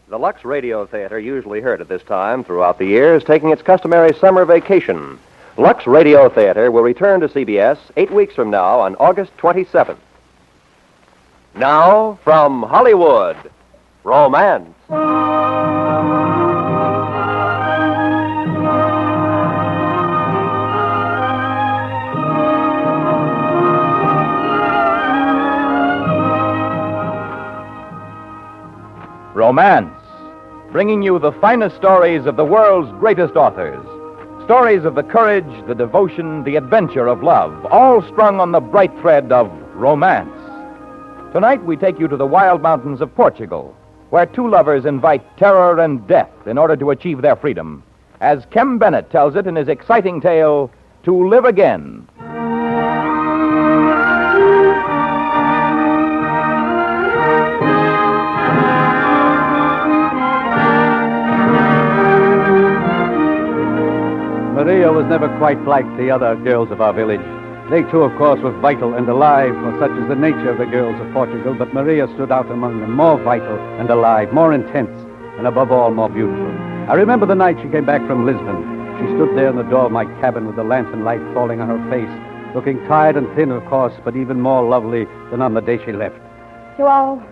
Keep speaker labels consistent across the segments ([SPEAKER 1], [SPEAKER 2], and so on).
[SPEAKER 1] The Lux Radio Theater, usually heard at this time throughout the year, is taking its customary summer vacation. Lux Radio Theater will return to CBS 8 weeks from now on August 27th. Now, from Hollywood, Romance.
[SPEAKER 2] Romance, bringing you the finest stories of the world's greatest authors. Stories of the courage, the devotion, the adventure of love, all strung on the bright thread of romance. Tonight we take you to the wild mountains of Portugal, where two lovers invite terror and death in order to achieve their freedom, as Kem Bennett tells it in his exciting tale, To Live Again.
[SPEAKER 3] Maria was never quite like the other girls of our village. They, too, of course, were vital and alive, for such is the nature of the girls of Portugal, but Maria stood out among them, more vital and alive, more intense, and above all, more beautiful. I remember the night she came back from Lisbon. She stood there in the door of my cabin with the lantern light falling on her face, looking tired and thin, of course, but even more lovely than on the day she left.
[SPEAKER 4] Joao.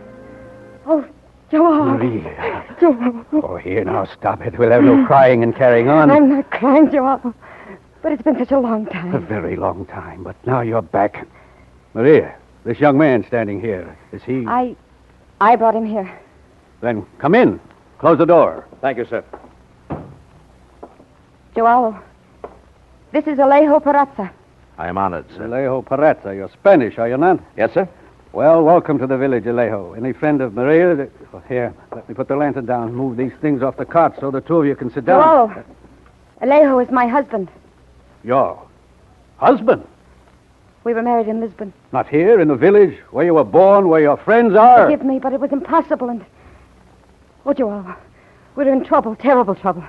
[SPEAKER 4] Oh, Joao.
[SPEAKER 3] Maria.
[SPEAKER 4] Joao.
[SPEAKER 3] Oh, here, now, stop it. We'll have no crying and carrying on.
[SPEAKER 4] I'm not crying, Joao. But it's been such a long time.
[SPEAKER 3] A very long time, but now you're back. Maria, this young man standing here, is he...
[SPEAKER 4] I brought him here.
[SPEAKER 3] Then come in. Close the door.
[SPEAKER 1] Thank you, sir.
[SPEAKER 4] Joao, this is Alejo Perazza.
[SPEAKER 1] I am honored, sir.
[SPEAKER 3] Alejo Perazza. You're Spanish, are you not?
[SPEAKER 1] Yes, sir.
[SPEAKER 3] Well, welcome to the village, Alejo. Any friend of Maria? Oh, here, let me put the lantern down. Move these things off the cart so the two of you can sit down.
[SPEAKER 4] Joao, Alejo is my husband.
[SPEAKER 3] Your husband?
[SPEAKER 4] We were married in Lisbon.
[SPEAKER 3] Not here, in the village, where you were born, where your friends are?
[SPEAKER 4] Forgive me, but it was impossible, and... Oh, Joao, we're in trouble, terrible trouble.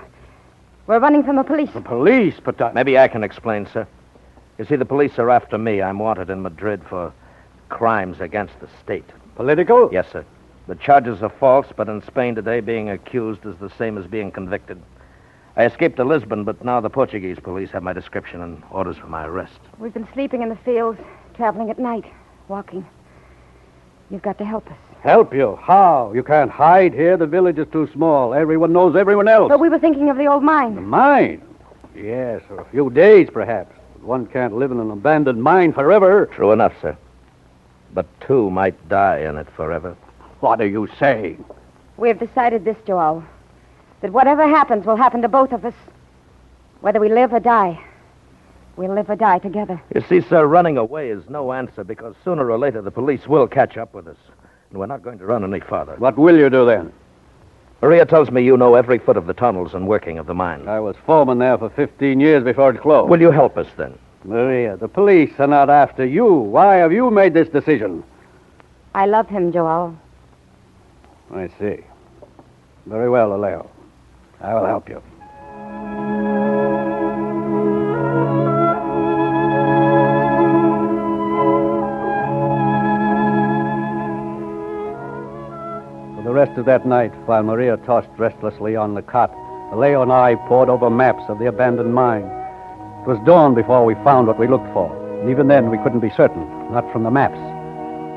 [SPEAKER 4] We're running from the police.
[SPEAKER 3] The police? But
[SPEAKER 5] Maybe I can explain, sir. You see, the police are after me. I'm wanted in Madrid for crimes against the state.
[SPEAKER 3] Political?
[SPEAKER 5] Yes, sir. The charges are false, but in Spain today, being accused is the same as being convicted. I escaped to Lisbon, but now the Portuguese police have my description and orders for my arrest.
[SPEAKER 4] We've been sleeping in the fields, traveling at night, walking. You've got to help us.
[SPEAKER 3] Help you? How? You can't hide here. The village is too small. Everyone knows everyone else.
[SPEAKER 4] But we were thinking of the old
[SPEAKER 3] The
[SPEAKER 4] mine.
[SPEAKER 3] mine? Yes, for a few days, perhaps. But one can't live in an abandoned mine forever.
[SPEAKER 5] True enough, sir. But two might die in it forever.
[SPEAKER 3] What are you saying?
[SPEAKER 4] We've decided this, Joao, that whatever happens will happen to both of us. Whether we live or die, we'll live or die together.
[SPEAKER 5] You see, sir, running away is no answer because sooner or later the police will catch up with us. And we're not going to run any farther.
[SPEAKER 3] What will you do then?
[SPEAKER 5] Maria tells me you know every foot of the tunnels and working of the mine.
[SPEAKER 3] I was foreman there for 15 years before it closed.
[SPEAKER 5] Will you help us then?
[SPEAKER 3] Maria, the police are not after you. Why have you made this decision?
[SPEAKER 4] I love him, Joao.
[SPEAKER 3] I see. Very well, Alejo. I will help you. For the rest of that night, while Maria tossed restlessly on the cot, Alejo and I pored over maps of the abandoned mine. It was dawn before we found what we looked for. And even then, we couldn't be certain, not from the maps.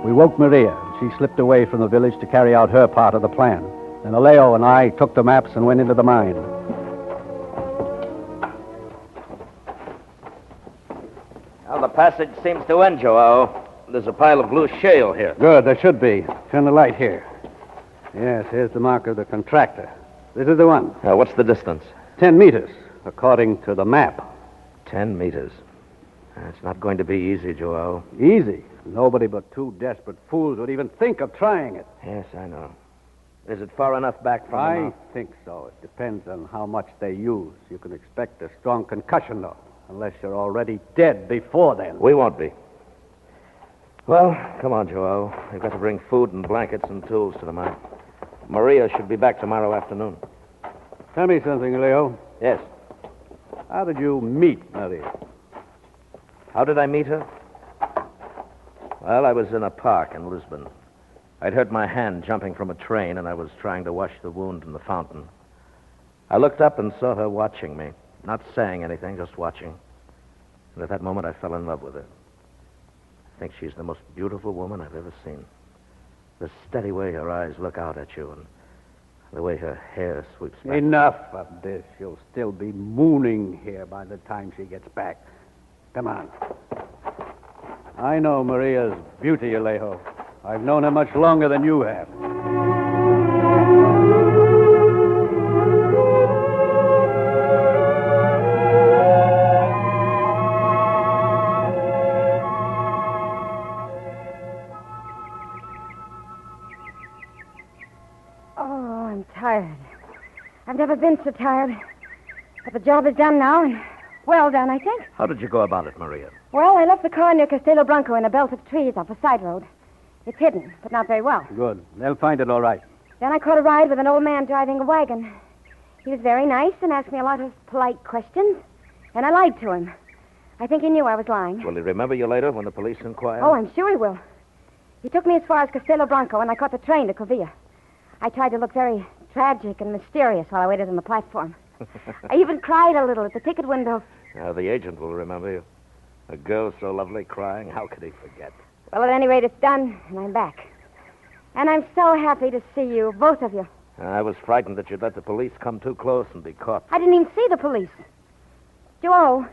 [SPEAKER 3] We woke Maria. She slipped away from the village to carry out her part of the plan. And Alejo and I took the maps and went into the mine.
[SPEAKER 5] Well, the passage seems to end, Joao. There's a pile of loose shale here.
[SPEAKER 3] Good, there should be. Turn the light here. Yes, here's the mark of the contractor. This is the one.
[SPEAKER 5] Now, what's the distance?
[SPEAKER 3] 10 meters, according to the map.
[SPEAKER 5] 10 meters. It's not going to be easy, Joao.
[SPEAKER 3] Easy. Nobody but two desperate fools would even think of trying it.
[SPEAKER 5] Yes, I know. Is it far enough back from the
[SPEAKER 3] I
[SPEAKER 5] mouth?
[SPEAKER 3] think so. It depends on how much they use. You can expect a strong concussion, though, unless you're already dead before then.
[SPEAKER 5] We won't be. Well, come on, Joao. We've got to bring food and blankets and tools to the mine. Maria should be back tomorrow afternoon.
[SPEAKER 3] Tell me something, Leo.
[SPEAKER 5] Yes.
[SPEAKER 3] How did you meet Maria?
[SPEAKER 5] How did I meet her? Well, I was in a park in Lisbon. I'd hurt my hand jumping from a train, and I was trying to wash the wound in the fountain. I looked up and saw her watching me, not saying anything, just watching. And at that moment, I fell in love with her. I think she's the most beautiful woman I've ever seen. The steady way her eyes look out at you, and the way her hair sweeps back.
[SPEAKER 3] Enough of this. You'll still be mooning here by the time she gets back. Come on. I know Maria's beauty, Alejo. I've known her much longer than you have.
[SPEAKER 4] Oh, I'm tired. I've never been so tired. But the job is done now, and well done, I think.
[SPEAKER 5] How did you go about it, Maria?
[SPEAKER 4] Well, I left the car near Castello Blanco in a belt of trees off a side road. It's hidden, but not very well.
[SPEAKER 3] Good. They'll find it all right.
[SPEAKER 4] Then I caught a ride with an old man driving a wagon. He was very nice and asked me a lot of polite questions, and I lied to him. I think he knew I was lying.
[SPEAKER 5] Will he remember you later when the police inquire?
[SPEAKER 4] Oh, I'm sure he will. He took me as far as Castello Blanco, and I caught the train to Covilla. I tried to look very tragic and mysterious while I waited on the platform. I even cried a little at the ticket window.
[SPEAKER 5] Now, the agent will remember you. A girl so lovely crying, how could he forget?
[SPEAKER 4] Well, at any rate, it's done, and I'm back. And I'm so happy to see you, both of you.
[SPEAKER 5] I was frightened that you'd let the police come too close and be caught.
[SPEAKER 4] I didn't even see the police. Joe,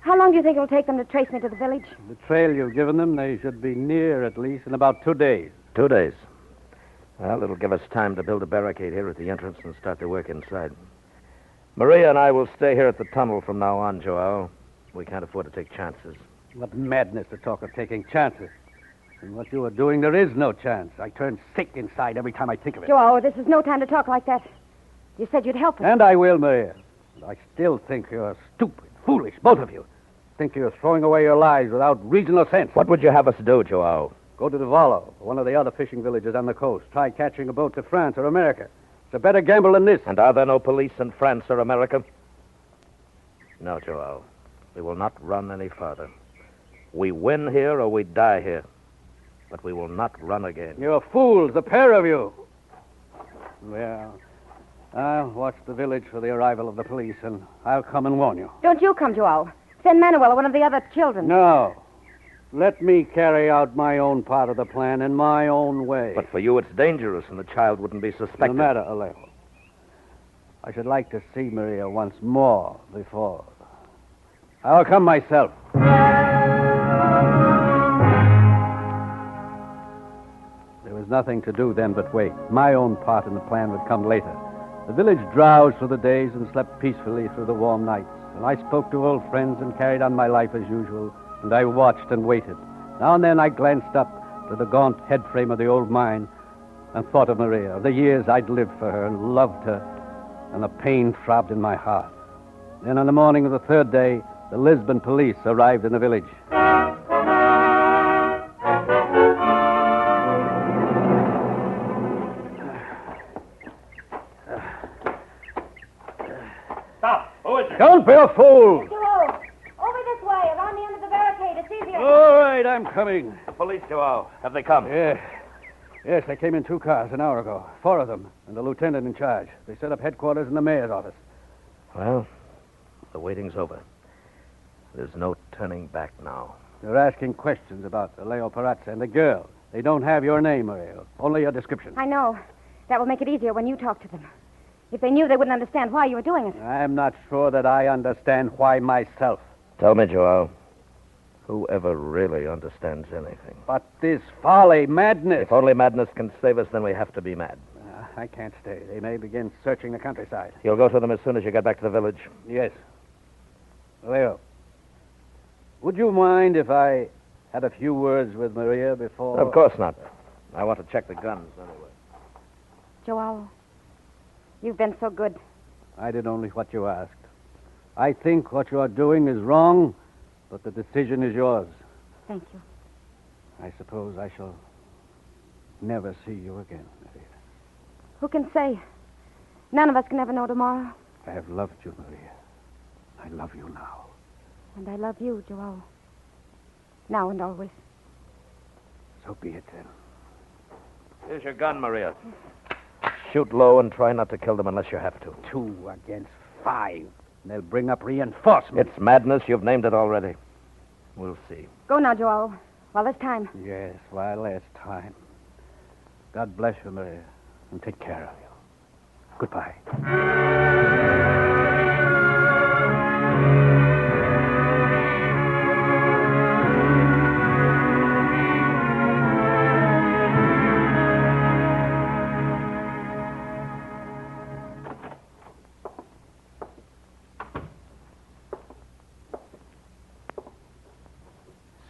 [SPEAKER 4] how long do you think it'll take them to trace me to the village?
[SPEAKER 3] The trail you've given them, they should be near at least in about 2 days.
[SPEAKER 5] 2 days. Well, it'll give us time to build a barricade here at the entrance and start the work inside. Maria and I will stay here at the tunnel from now on, Joao. We can't afford to take chances.
[SPEAKER 3] What madness to talk of taking chances. In what you are doing, there is no chance. I turn sick inside every time I think of it.
[SPEAKER 4] Joe, this is no time to talk like that. You said you'd help us.
[SPEAKER 3] And I will, Maria. But I still think you're stupid, foolish, both of you. Think you're throwing away your lives without reason or sense.
[SPEAKER 5] What would you have us do, Joao?
[SPEAKER 3] Go to Davalo, one of the other fishing villages on the coast. Try catching a boat to France or America. It's a better gamble than this.
[SPEAKER 5] And are there no police in France or America? No, Joao. We will not run any farther. We win here or we die here. But we will not run again.
[SPEAKER 3] You're fools, the pair of you. Well, I'll watch the village for the arrival of the police, and I'll come and warn you.
[SPEAKER 4] Don't you come, Joao. Send Manuel or one of the other children.
[SPEAKER 3] No. Let me carry out my own part of the plan in my own way.
[SPEAKER 5] But for you, it's dangerous, and the child wouldn't be suspected.
[SPEAKER 3] No matter, Alejo. I should like to see Maria once more before. I'll come myself. There was nothing to do then but wait. My own part in the plan would come later. The village drowsed for the days and slept peacefully through the warm nights. And I spoke to old friends and carried on my life as usual. And I watched and waited. Now and then I glanced up to the gaunt head frame of the old mine and thought of Maria, of the years I'd lived for her and loved her, and the pain throbbed in my heart. Then on the morning of the third day, the Lisbon police arrived in the village.
[SPEAKER 5] Stop! Who is it?
[SPEAKER 3] Don't be a fool!
[SPEAKER 4] Joao, over this way, around the end of the barricade. It's easier.
[SPEAKER 3] All right, I'm coming.
[SPEAKER 5] The police, Joao. Have they come?
[SPEAKER 3] Yes, they came in 2 cars an hour ago. 4 of them, and the lieutenant in charge. They set up headquarters in the mayor's office.
[SPEAKER 5] Well, the waiting's over. There's no turning back now.
[SPEAKER 3] They're asking questions about Leo Perazza and the girl. They don't have your name, Maria. Only your description.
[SPEAKER 4] I know. That will make it easier when you talk to them. If they knew, they wouldn't understand why you were doing it.
[SPEAKER 3] I'm not sure that I understand why myself.
[SPEAKER 5] Tell me, Joao, who ever really understands anything?
[SPEAKER 3] But this folly, madness...
[SPEAKER 5] If only madness can save us, then we have to be mad.
[SPEAKER 3] I can't stay. They may begin searching the countryside.
[SPEAKER 5] You'll go to them as soon as you get back to the village.
[SPEAKER 3] Yes. Leo, would you mind if I had a few words with Maria before...
[SPEAKER 5] Of course not. I want to check the guns anyway.
[SPEAKER 4] Joao, you've been so good.
[SPEAKER 3] I did only what you asked. I think what you are doing is wrong, but the decision is yours.
[SPEAKER 4] Thank you.
[SPEAKER 3] I suppose I shall never see you again, Maria.
[SPEAKER 4] Who can say? None of us can ever know tomorrow.
[SPEAKER 3] I have loved you, Maria. I love you now.
[SPEAKER 4] And I love you, Joao. Now and always.
[SPEAKER 3] So be it, then.
[SPEAKER 5] Here's your gun, Maria. Shoot low and try not to kill them unless you have to.
[SPEAKER 3] 2 against 5. They'll bring up reinforcements.
[SPEAKER 5] It's madness. You've named it already. We'll see.
[SPEAKER 4] Go now, Joel. While there's time.
[SPEAKER 3] Yes, while there's time. God bless you, Maria, and take care of you. Goodbye.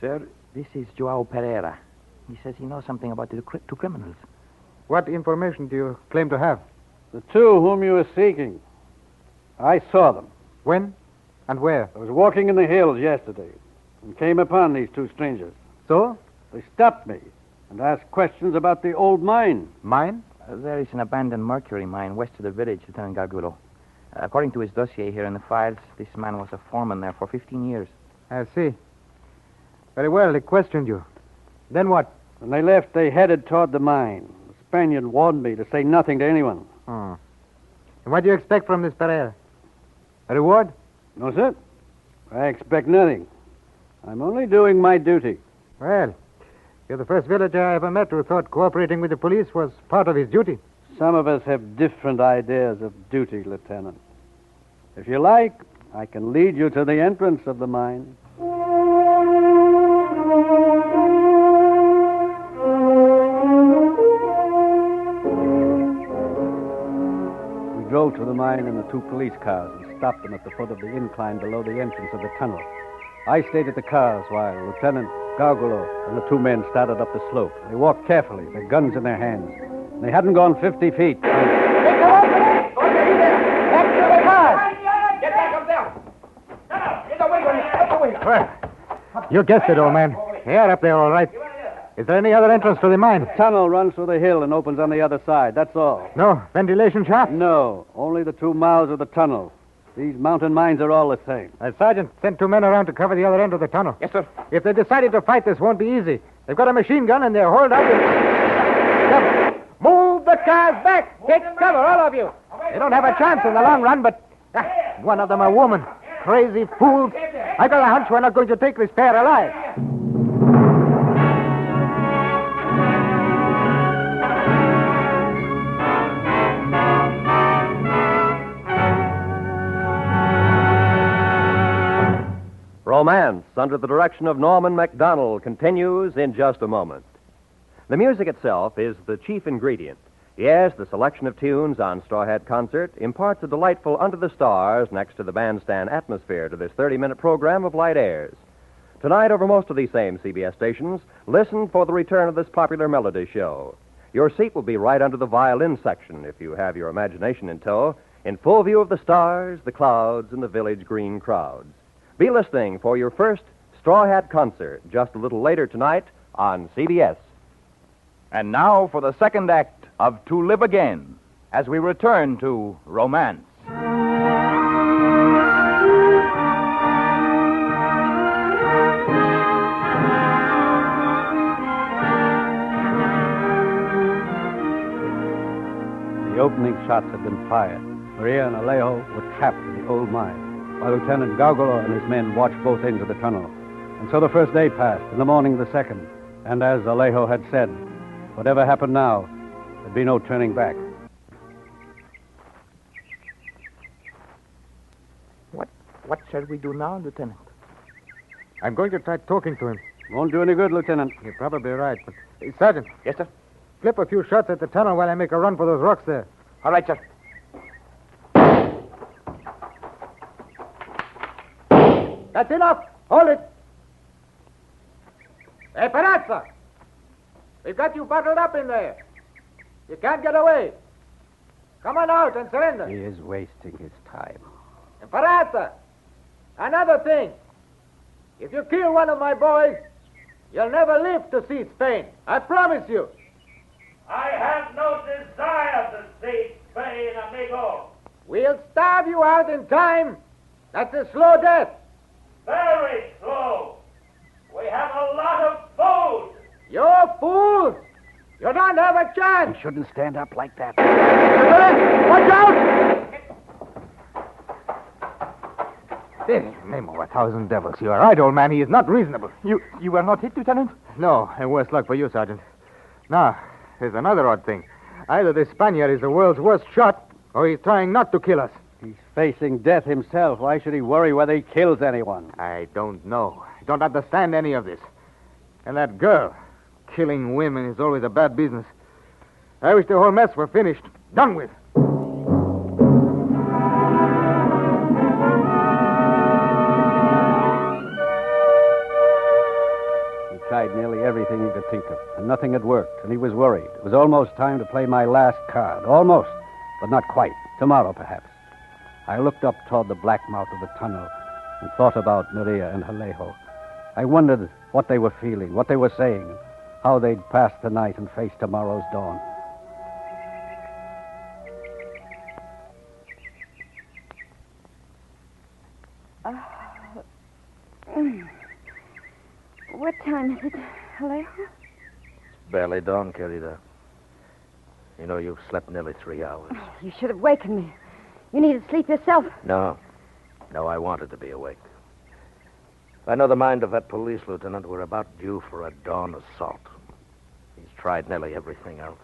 [SPEAKER 6] Sir, this is Joao Pereira. He says he knows something about the two criminals.
[SPEAKER 7] What information do you claim to have?
[SPEAKER 3] The 2 whom you were seeking. I saw them.
[SPEAKER 7] When and where?
[SPEAKER 3] I was walking in the hills yesterday and came upon these 2 strangers.
[SPEAKER 7] So?
[SPEAKER 3] They stopped me and asked questions about the old mine.
[SPEAKER 7] Mine?
[SPEAKER 6] There is an abandoned mercury mine west of the village, Lieutenant Gargulo. According to his dossier here in the files, this man was a foreman there for 15 years.
[SPEAKER 7] I see. Very well, they questioned you. Then what?
[SPEAKER 3] When they left, they headed toward the mine. The Spaniard warned me to say nothing to anyone.
[SPEAKER 7] And what do you expect from this Pereira? A reward?
[SPEAKER 3] No, sir. I expect nothing. I'm only doing my duty.
[SPEAKER 7] Well, you're the first villager I ever met who thought cooperating with the police was part of his duty.
[SPEAKER 3] Some of us have different ideas of duty, Lieutenant. If you like, I can lead you to the entrance of the mine. We drove to the mine in the 2 police cars and stopped them at the foot of the incline below the entrance of the tunnel. I stayed at the cars while Lieutenant Gargulo and the 2 men started up the slope. They walked carefully, their guns in their hands. They hadn't gone 50 feet.
[SPEAKER 7] Well, you guessed it, old man. You're up there, all right. Is there any other entrance to the mine?
[SPEAKER 3] The tunnel runs through the hill and opens on the other side, that's all.
[SPEAKER 7] No ventilation shaft?
[SPEAKER 3] No, only the 2 mouths of the tunnel. These mountain mines are all the same.
[SPEAKER 7] Sergeant, send 2 men around to cover the other end of the tunnel.
[SPEAKER 6] Yes, sir.
[SPEAKER 7] If they decided to fight, this won't be easy. They've got a machine gun and they're holed up. Move the cars back. Take cover, all of you. They don't have a chance in the long run, but one of them a woman. Crazy fools. I got a hunch we're not going to take this pair alive.
[SPEAKER 1] Romance, under the direction of Norman MacDonald, continues in just a moment. The music itself is the chief ingredient. Yes, the selection of tunes on Straw Hat Concert imparts a delightful under-the-stars next to the bandstand atmosphere to this 30-minute program of light airs. Tonight, over most of these same CBS stations, listen for the return of this popular melody show. Your seat will be right under the violin section, if you have your imagination in tow, in full view of the stars, the clouds, and the village green crowds. Be listening for your first Straw Hat Concert just a little later tonight on CBS.
[SPEAKER 2] And now for the second act of To Live Again, as we return to Romance.
[SPEAKER 3] The opening shots had been fired. Maria and Alejo were trapped in the old mine, while Lieutenant Gargulo and his men watched both ends of the tunnel. And so the first day passed, and the morning the second. And as Alejo had said, whatever happened now, there'd be no turning back.
[SPEAKER 6] What shall we do now, Lieutenant?
[SPEAKER 7] I'm going to try talking to him.
[SPEAKER 3] Won't do any good, Lieutenant.
[SPEAKER 7] You're probably right, but... Sergeant.
[SPEAKER 6] Yes, sir.
[SPEAKER 7] Flip a few shots at the tunnel while I make a run for those rocks there.
[SPEAKER 6] All right, sir.
[SPEAKER 7] That's enough. Hold it. Hey, Perazza! We've got you bottled up in there. You can't get away. Come on out and surrender.
[SPEAKER 3] He is wasting his time.
[SPEAKER 7] And Perazza, another thing. If you kill one of my boys, you'll never live to see Spain. I promise you.
[SPEAKER 8] I have no desire to see Spain, amigo.
[SPEAKER 7] We'll starve you out in time. That's a slow death.
[SPEAKER 8] Very slow. We have a lot of food.
[SPEAKER 7] You're fools. You don't have a chance.
[SPEAKER 3] You shouldn't stand up like that.
[SPEAKER 7] Watch out! Name of 1,000 devils, you are right, old man. He is not reasonable.
[SPEAKER 6] You were not hit, Lieutenant?
[SPEAKER 7] No, and worse luck for you, Sergeant. Now, there's another odd thing. Either this Spaniard is the world's worst shot, or he's trying not to kill us.
[SPEAKER 3] He's facing death himself. Why should he worry whether he kills anyone?
[SPEAKER 7] I don't know. I don't understand any of this. And that girl, killing women is always a bad business. I wish the whole mess were finished. Done with.
[SPEAKER 3] Tried nearly everything he could think of, and nothing had worked, and he was worried. It was almost time to play my last card. Almost, but not quite. Tomorrow, perhaps. I looked up toward the black mouth of the tunnel and thought about Maria and Alejo. I wondered what they were feeling, what they were saying, how they'd pass the night and face tomorrow's dawn.
[SPEAKER 4] What time is it, Alejo?
[SPEAKER 5] It's barely dawn, querida. You know, you've slept nearly 3 hours.
[SPEAKER 4] You should have wakened me. You needed sleep yourself.
[SPEAKER 5] No, I wanted to be awake. If I know the mind of that police lieutenant, we're about due for a dawn assault. He's tried nearly everything else.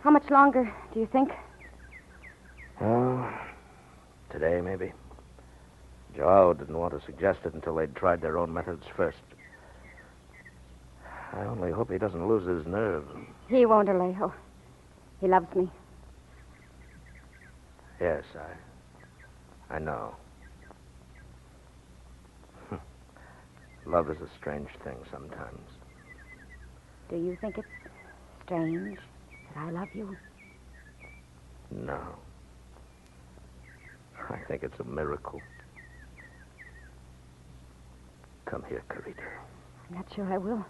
[SPEAKER 4] How much longer, do you think?
[SPEAKER 5] Oh, today, maybe. Joao didn't want to suggest it until they'd tried their own methods first. I only hope he doesn't lose his nerve.
[SPEAKER 4] He won't, Alejo. He loves me.
[SPEAKER 5] Yes, I know. Love is a strange thing sometimes.
[SPEAKER 4] Do you think it's strange that I love you?
[SPEAKER 5] No. I think it's a miracle. Come here, querida.
[SPEAKER 4] I'm not sure I will.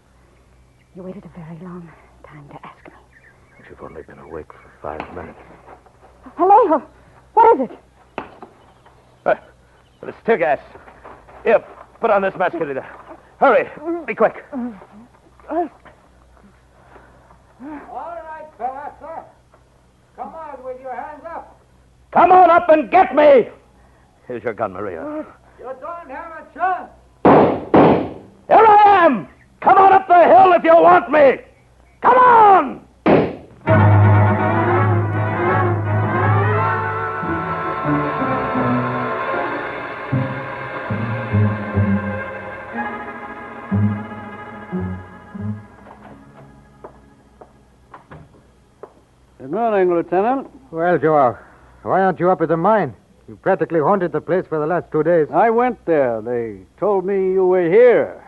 [SPEAKER 4] You waited a very long time to ask me.
[SPEAKER 5] You've only been awake for 5 minutes.
[SPEAKER 4] Alejo, what is it?
[SPEAKER 5] But it's tear gas. Here, put on this mask, querida. Hurry. Be quick.
[SPEAKER 7] All right, fella, sir. Come on with your hands up.
[SPEAKER 5] Come on up and get me! Here's your gun, Maria.
[SPEAKER 7] You don't have a chance.
[SPEAKER 5] Here I am! Come on up the hill if you want me! Come on!
[SPEAKER 3] Good morning, Lieutenant.
[SPEAKER 7] Well, Joao, why aren't you up at the mine? You practically haunted the place for the last 2 days.
[SPEAKER 3] I went there. They told me you were here.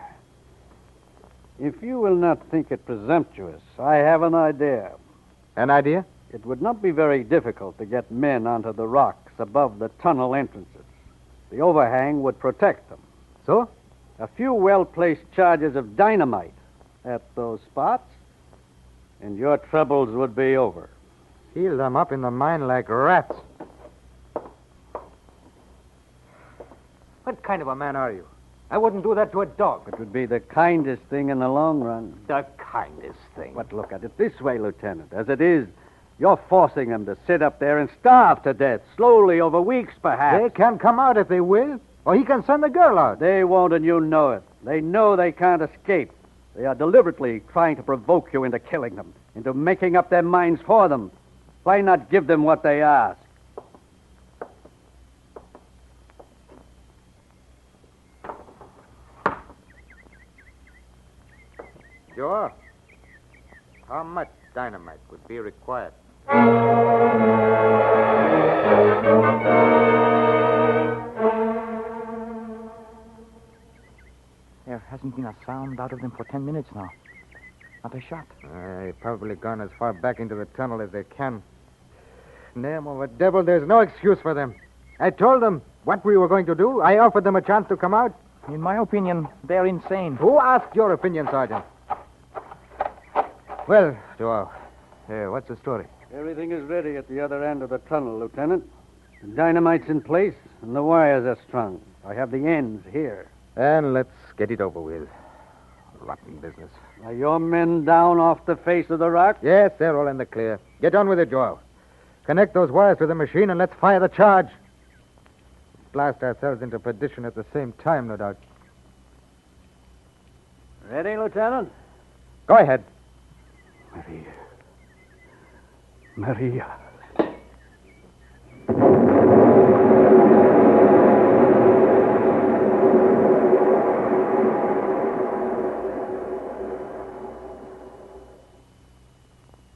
[SPEAKER 3] If you will not think it presumptuous, I have an idea.
[SPEAKER 7] An idea?
[SPEAKER 3] It would not be very difficult to get men onto the rocks above the tunnel entrances. The overhang would protect them.
[SPEAKER 7] So?
[SPEAKER 3] A few well-placed charges of dynamite at those spots, and your troubles would be over.
[SPEAKER 7] Seal them up in the mine like rats. What kind of a man are you? I wouldn't do that to a dog.
[SPEAKER 3] It would be the kindest thing in the long run.
[SPEAKER 7] The kindest thing.
[SPEAKER 3] But look at it this way, Lieutenant. As it is, you're forcing them to sit up there and starve to death, slowly over weeks, perhaps.
[SPEAKER 7] They can come out if they will, or he can send the girl out.
[SPEAKER 3] They won't, and you know it. They know they can't escape. They are deliberately trying to provoke you into killing them, into making up their minds for them. Why not give them what they ask?
[SPEAKER 7] Sure. How much dynamite would be required?
[SPEAKER 6] There hasn't been a sound out of them for 10 minutes now. Not a shot.
[SPEAKER 7] They've probably gone as far back into the tunnel as they can. Name of a devil, there's no excuse for them. I told them what we were going to do. I offered them a chance to come out.
[SPEAKER 6] In my opinion, they're insane.
[SPEAKER 7] Who asked your opinion, Sergeant? Well, Joao, what's the story?
[SPEAKER 3] Everything is ready at the other end of the tunnel, Lieutenant. The dynamite's in place, and the wires are strung. I have the ends here.
[SPEAKER 7] And let's get it over with. Rotten business.
[SPEAKER 3] Are your men down off the face of the rock?
[SPEAKER 7] Yes, they're all in the clear. Get on with it, Joel. Connect those wires to the machine and let's fire the charge. Blast ourselves into perdition at the same time, no doubt.
[SPEAKER 3] Ready, Lieutenant?
[SPEAKER 7] Go ahead.
[SPEAKER 3] Maria.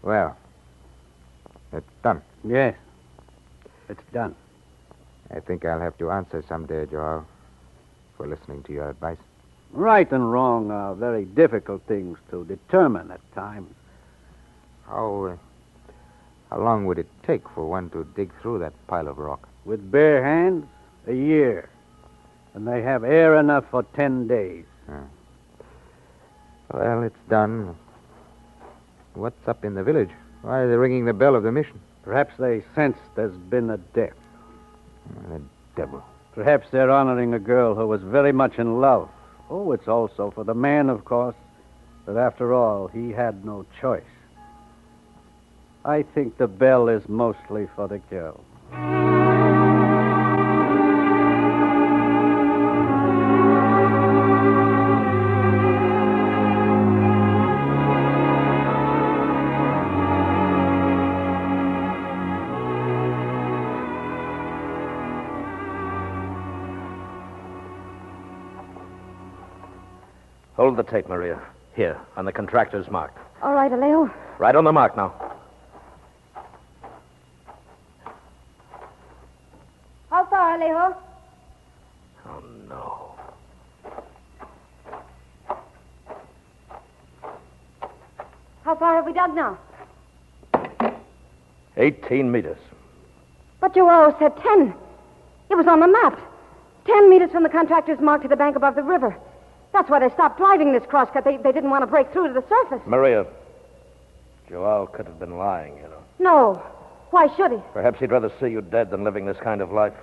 [SPEAKER 7] Well, it's done.
[SPEAKER 3] Yes, it's done.
[SPEAKER 7] I think I'll have to answer someday, Joel, for listening to your advice.
[SPEAKER 3] Right and wrong are very difficult things to determine at times.
[SPEAKER 7] How long would it take for one to dig through that pile of rock?
[SPEAKER 3] With bare hands, a year. And they have air enough for 10 days.
[SPEAKER 7] Well, it's done. What's up in the village? Why are they ringing the bell of the mission?
[SPEAKER 3] Perhaps they sense there's been a death.
[SPEAKER 7] The devil.
[SPEAKER 3] Perhaps they're honoring a girl who was very much in love. Oh, it's also for the man, of course. But after all, he had no choice. I think the bell is mostly for the girl.
[SPEAKER 5] Hold the tape, Maria. Here, on the contractor's mark.
[SPEAKER 4] All right, Alejo.
[SPEAKER 5] Right on the mark now.
[SPEAKER 4] How far, Alejo?
[SPEAKER 5] Oh, no.
[SPEAKER 4] How far have we dug now?
[SPEAKER 5] 18 meters.
[SPEAKER 4] But you always said 10. It was on the map. 10 meters from the contractor's mark to the bank above the river. That's why they stopped driving this crosscut. They didn't want to break through to the surface.
[SPEAKER 5] Maria, Joel could have been lying, you know.
[SPEAKER 4] No. Why should he?
[SPEAKER 5] Perhaps he'd rather see you dead than living this kind of life.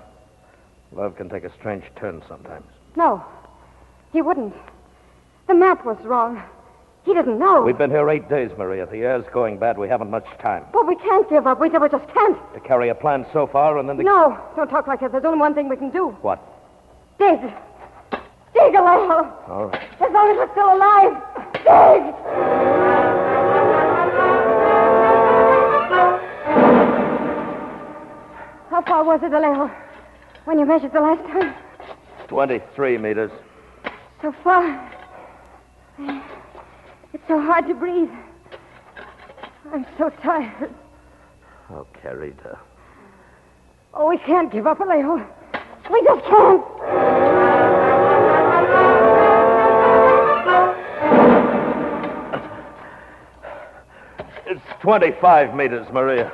[SPEAKER 5] Love can take a strange turn sometimes.
[SPEAKER 4] No. He wouldn't. The map was wrong. He didn't know.
[SPEAKER 5] We've been here 8 days, Maria. The air's going bad. We haven't much time.
[SPEAKER 4] But we can't give up. We just can't.
[SPEAKER 5] To carry a plan so far and then to...
[SPEAKER 4] No. Don't talk like that. There's only one thing we can do.
[SPEAKER 5] What?
[SPEAKER 4] Dig. Dig, Alejo.
[SPEAKER 5] All right.
[SPEAKER 4] As long as we're still alive. Dig! How far was it, Alejo, when you measured the last time?
[SPEAKER 5] 23 meters.
[SPEAKER 4] So far. It's so hard to breathe. I'm so tired.
[SPEAKER 5] Oh, Carita.
[SPEAKER 4] Oh, we can't give up, Alejo. We just can't.
[SPEAKER 5] It's 25 meters, Maria.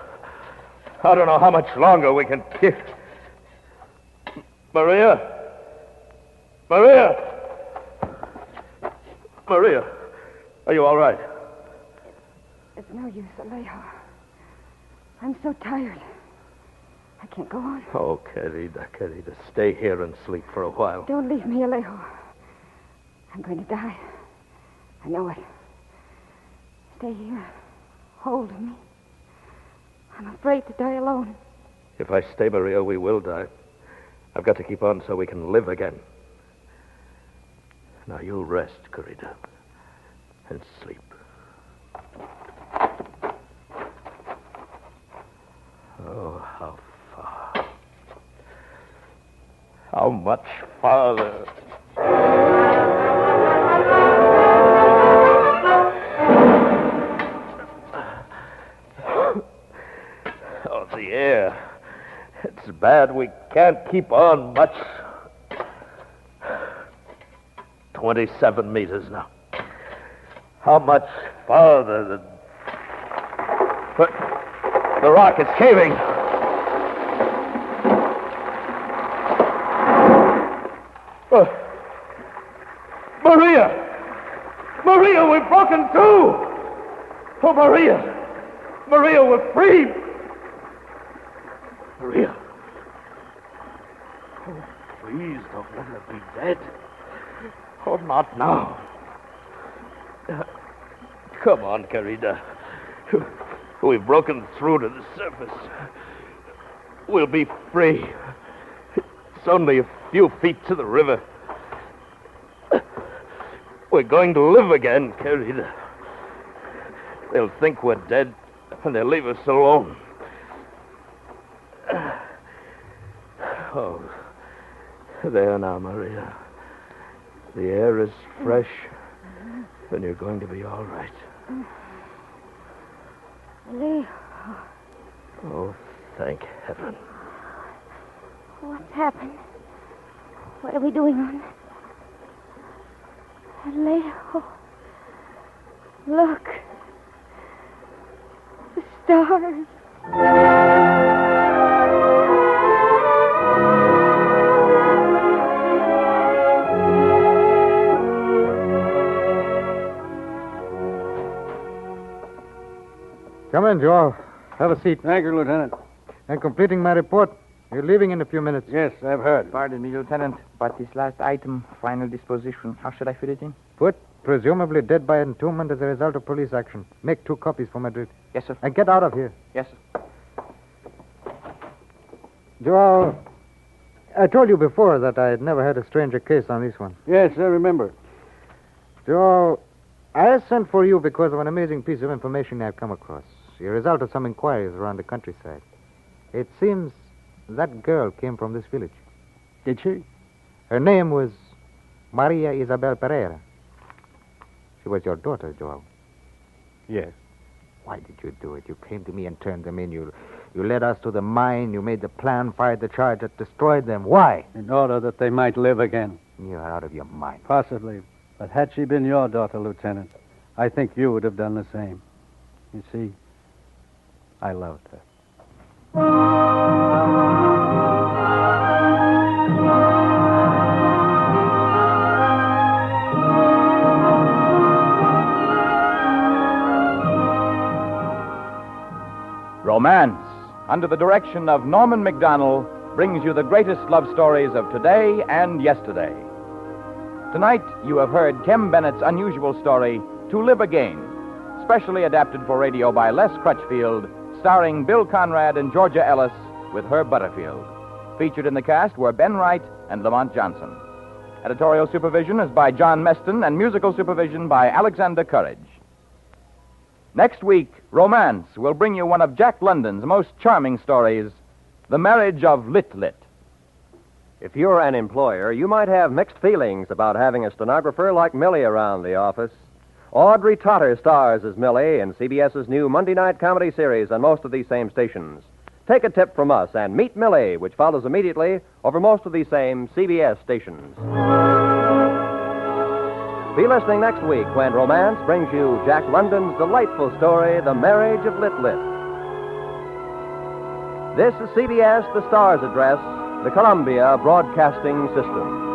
[SPEAKER 5] I don't know how much longer we can keep. Maria? Maria? Maria, are you all right?
[SPEAKER 4] It's no use, Alejo. I'm so tired. I can't go on.
[SPEAKER 5] Oh, Carita, stay here and sleep for a while.
[SPEAKER 4] Don't leave me, Alejo. I'm going to die. I know it. Stay here. Hold me. I'm afraid to die alone.
[SPEAKER 5] If I stay, Maria, we will die. I've got to keep on so we can live again. Now, you rest, Carita, and sleep. Oh, how far? How much farther? Oh, the air. It's bad. We can't keep on much. 27 meters now. How much farther? But the rock is caving. Maria! Maria, we're broken through! Oh, Maria! Maria, we're free! Maria! Oh, please don't let her be dead. Oh, not now. Come on, Carita. We've broken through to the surface. We'll be free. It's only a few feet to the river. We're going to live again, Carita. They'll think we're dead, and they'll leave us alone. Oh, there now, Maria. The air is fresh, and you're going to be all right.
[SPEAKER 4] Leo.
[SPEAKER 5] Oh, thank heaven.
[SPEAKER 4] What's happened? What are we doing on it? Leo. Look. The stars.
[SPEAKER 7] Come in, Joel. Have a seat.
[SPEAKER 3] Thank you, Lieutenant.
[SPEAKER 7] And completing my report, you're leaving in a few minutes.
[SPEAKER 3] Yes, I've heard.
[SPEAKER 6] Pardon me, Lieutenant, but this last item, final disposition, how should I fit it in?
[SPEAKER 7] Put presumably dead by entombment as a result of police action. Make 2 copies for Madrid.
[SPEAKER 6] Yes, sir.
[SPEAKER 7] And get out of here.
[SPEAKER 6] Yes, sir.
[SPEAKER 7] Joel, I told you before that I had never had a stranger case on this one.
[SPEAKER 3] Yes, I remember.
[SPEAKER 7] Joel, I sent for you because of an amazing piece of information I've come across. A result of some inquiries around the countryside. It seems that girl came from this village.
[SPEAKER 3] Did she?
[SPEAKER 7] Her name was Maria Isabel Pereira. She was your daughter, Joel.
[SPEAKER 3] Yes.
[SPEAKER 7] Why did you do it? You came to me and turned them in. You led us to the mine. You made the plan, fired the charge that destroyed them. Why?
[SPEAKER 3] In order that they might live again.
[SPEAKER 7] You're out of your mind.
[SPEAKER 3] Possibly. But had she been your daughter, Lieutenant, I think you would have done the same. You see, I loved her.
[SPEAKER 2] Romance, under the direction of Norman Macdonald, brings you the greatest love stories of today and yesterday. Tonight, you have heard Kem Bennett's unusual story, To Live Again, specially adapted for radio by Les Crutchfield, starring Bill Conrad and Georgia Ellis with Herb Butterfield. Featured in the cast were Ben Wright and Lamont Johnson. Editorial supervision is by John Meston and musical supervision by Alexander Courage. Next week, Romance will bring you one of Jack London's most charming stories, The Marriage of Lit Lit.
[SPEAKER 1] If you're an employer, you might have mixed feelings about having a stenographer like Millie around the office. Audrey Totter stars as Millie in CBS's new Monday night comedy series on most of these same stations. Take a tip from us and meet Millie, which follows immediately over most of these same CBS stations. Be listening next week when Romance brings you Jack London's delightful story, The Marriage of Lit Lit. This is CBS, the Star's address, the Columbia Broadcasting System.